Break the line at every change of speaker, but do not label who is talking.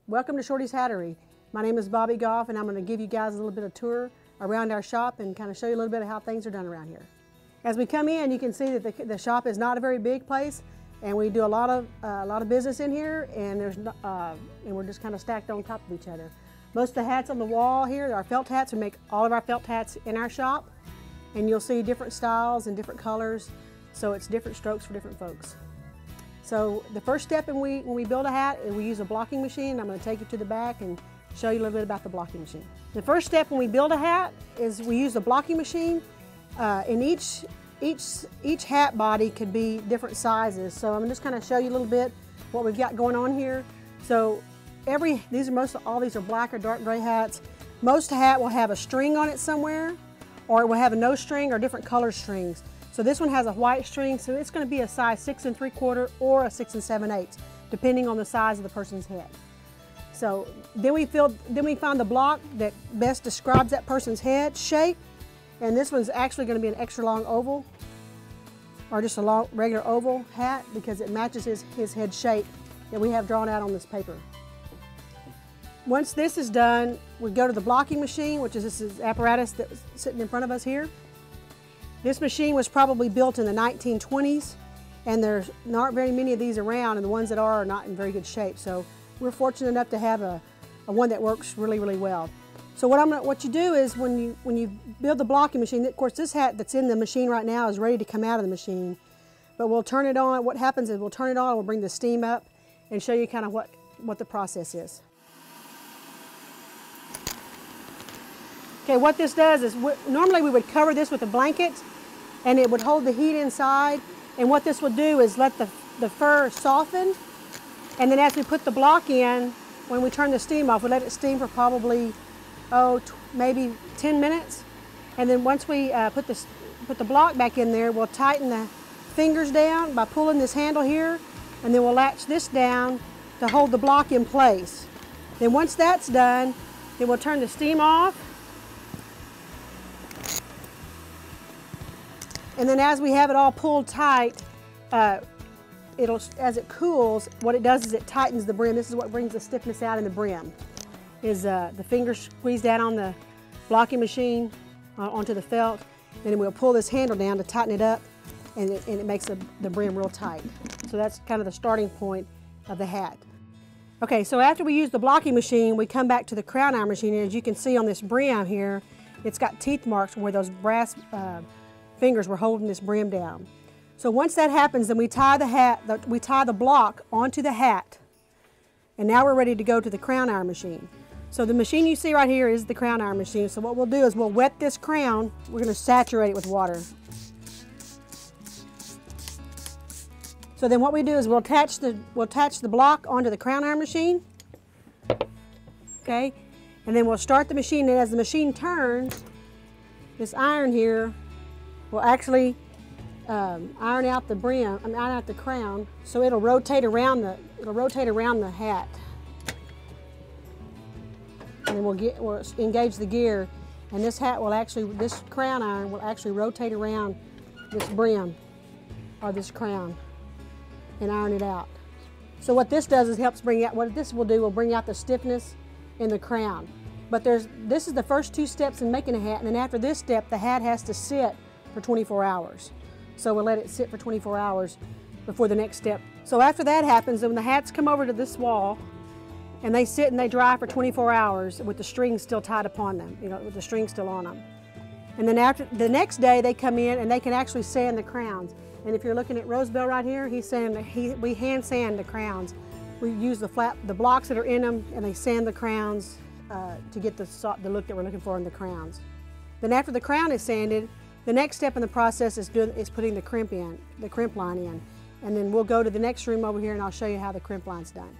Welcome to Shortys Hattery. My name is Bobbie Goff and I'm going to give you guys a little bit of tour around our shop and kind of show you a little bit of how things are done around here. As we come in, you can see that the shop is not a very big place, and we do a lot of business in here, and we're just kind of stacked on top of each other. Most of the hats on the wall here are felt hats. We make all of our felt hats in our shop, and you'll see different styles and different colors, so it's different strokes for different folks. So the first step when we build a hat is we use a blocking machine. I'm going to take you to the back and show you a little bit about the blocking machine. The first step when we build a hat is we use the blocking machine. And each hat body could be different sizes. So I'm just kind of show you a little bit what we've got going on here. So all these are black or dark gray hats. Most hat will have a string on it somewhere, or it will have a no string or different color strings. So this one has a white string, so it's going to be a size 6 3/4 or a 6 7/8, depending on the size of the person's head. So then we find the block that best describes that person's head shape, and this one's actually going to be an extra long oval, or just a regular oval hat, because it matches his head shape that we have drawn out on this paper. Once this is done, we go to the blocking machine, which is this apparatus that's sitting in front of us here. This machine was probably built in the 1920s, and there's not very many of these around, and the ones that are not in very good shape. So we're fortunate enough to have a one that works really, really well. So what you do is when you build the blocking machine, of course this hat that's in the machine right now is ready to come out of the machine, but we'll turn it on. What happens is we'll turn it on, we'll bring the steam up and show you kind of what the process is. Okay, what this does is, normally we would cover this with a blanket and it would hold the heat inside, and what this will do is let the fur soften, and then as we put the block in, when we turn the steam off, we let it steam for probably maybe 10 minutes, and then once we put the block back in there, we'll tighten the fingers down by pulling this handle here, and then we'll latch this down to hold the block in place. Then once that's done, then we'll turn the steam off. And then as we have it all pulled tight, as it cools, what it does is it tightens the brim. This is what brings the stiffness out in the brim, is the fingers squeeze down on the blocking machine onto the felt, and then we'll pull this handle down to tighten it up, and it makes the brim real tight. So that's kind of the starting point of the hat. Okay, so after we use the blocking machine, we come back to the crown iron machine, and as you can see on this brim here, it's got teeth marks where those brass fingers were holding this brim down. So once that happens, then we tie the block onto the hat, and now we're ready to go to the crown iron machine. So the machine you see right here is the crown iron machine. So what we'll do is we'll wet this crown. We're going to saturate it with water. So then what we do is we'll attach the block onto the crown iron machine. Okay, and then we'll start the machine, and as the machine turns, this iron here will actually iron out the brim, iron out the crown, so it'll rotate around the hat. And then we'll engage the gear, and this crown iron will actually rotate around this brim or this crown and iron it out. So what this does is what this will do will bring out the stiffness in the crown. But this is the first two steps in making a hat, and then after this step, the hat has to sit for 24 hours. So we'll let it sit for 24 hours before the next step. So after that happens, then the hats come over to this wall, and they sit and they dry for 24 hours with the strings still tied upon them, with the string still on them. And then after the next day, they come in and they can actually sand the crowns. And if you're looking at Rosebell right here, we hand sand the crowns. We use the blocks that are in them, and they sand the crowns to get the look that we're looking for in the crowns. Then after the crown is sanded, the next step in the process is putting the crimp line in. And then we'll go to the next room over here, and I'll show you how the crimp line's done.